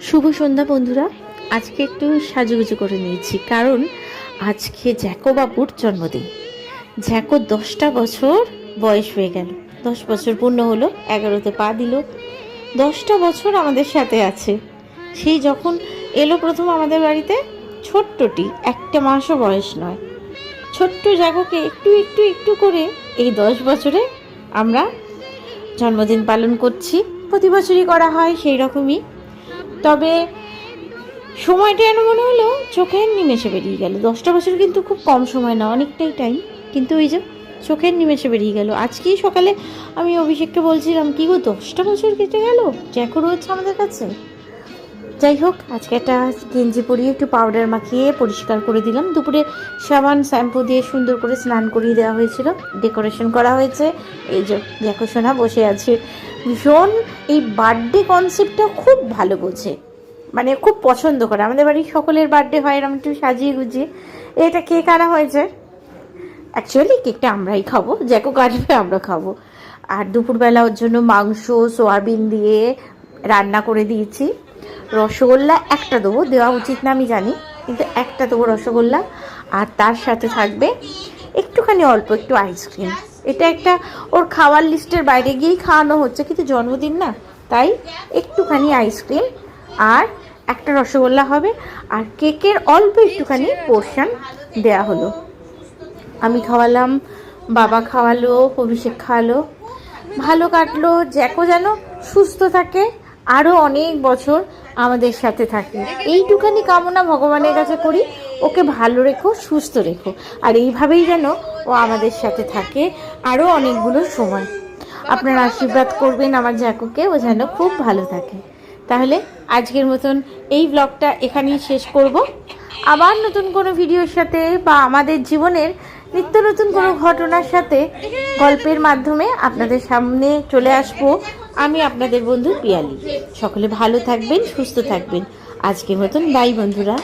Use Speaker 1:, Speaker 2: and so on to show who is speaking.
Speaker 1: শুভ সন্ধ্যা বন্ধুরা। আজকে একটু সাজুগুজু করে নিয়েছি, কারণ আজকে জ্যাকো বাবুর জন্মদিন। জ্যাকো 10টা বছর বয়স হয়ে গেল, 10 বছর পূর্ণ হলো, 11তে পা দিল। 10টা বছর আমাদের সাথে আছে। সেই যখন এলো প্রথম আমাদের বাড়িতে, ছোট্টটি, 1 মাসও বয়স নয়, ছোট্ট জ্যাকোকে একটু একটু একটু করে এই 10 বছরে আমরা জন্মদিন পালন করছি। প্রতি বছরই করা হয় সেই রকমই। তবে সময়টা যেন মনে হলো চোখের নিমেষে বেরিয়ে গেল। 10টা বছর কিন্তু খুব কম সময় না, অনেকটাই টাইম, কিন্তু ওই যে চোখের নিমেষে বেরিয়ে গেল। আজকেই সকালে আমি অভিষেককে বলছিলাম, কি গো 10টা বছর কেটে গেল, জ্যাকো রয়েছে আমাদের কাছে। যাই হোক, আজকে একটা গেঞ্জি পরিয়ে একটু পাউডার মাখিয়ে পরিষ্কার করে দিলাম। দুপুরে সাবান শ্যাম্পু দিয়ে সুন্দর করে স্নান করিয়ে দেওয়া হয়েছিল, ডেকোরেশন করা হয়েছে। এই যে জ্যাকো সোনা বসে আছে। ভীষণ এই বার্থডে কনসেপ্টটা খুব ভালো বোঝে, মানে খুব পছন্দ করে। আমাদের বাড়ির সকলের বার্থডে হয় এরকম একটু সাজিয়ে গুজিয়ে। এটা কেক আনা হয়েছে, অ্যাকচুয়ালি কেকটা আমরাই খাবো, জ্যাকো কাটবে, আমরা খাবো। আর দুপুরবেলা ওর জন্য মাংস সোয়াবিন দিয়ে রান্না করে দিয়েছি। রসগোল্লা একটা দেবো, দেওয়া উচিত না আমি জানি, কিন্তু একটা দেবো রসগোল্লা। আর তার সাথে থাকবে একটুখানি অল্প একটু আইসক্রিম। এটা একটা ওর খাওয়ার লিস্টের বাইরে গিয়েই খাওয়ানো হচ্ছে, কিন্তু জন্মদিন না, তাই একটুখানি আইসক্রিম আর একটা রসগোল্লা হবে। আর কেকের অল্প একটুখানি পোর্শন দেয়া হলো। আমি খাওয়ালাম, বাবা খাওয়ালো, অভিষেক খাওয়ালো। ভালো কাটলো। জ্যাকো যেন সুস্থ থাকে, আরও অনেক বছর আমাদের সাথে থাকে, এইটুখানি কামনা ভগবানের কাছে করি। ওকে ভালো রেখো, সুস্থ রেখো, আর এইভাবেই যেন ও আমাদের সাথে থাকে আরও অনেকগুলো সময়। আপনারা আশীর্বাদ করবেন আমার জ্যাকোকে, ও যেন খুব ভালো থাকে। তাহলে আজকের মতন এই ব্লগটা এখানেই শেষ করব। আবার নতুন কোনো ভিডিওর সাথে বা আমাদের জীবনের নিত্য নতুন কোনো ঘটনার সাথে গল্পের মাধ্যমে আপনাদের সামনে চলে আসবো। আমি আপনাদের বন্ধু পিয়ালি। সকলে ভালো থাকবেন, সুস্থ থাকবেন। আজকের মতন বাই বন্ধুরা।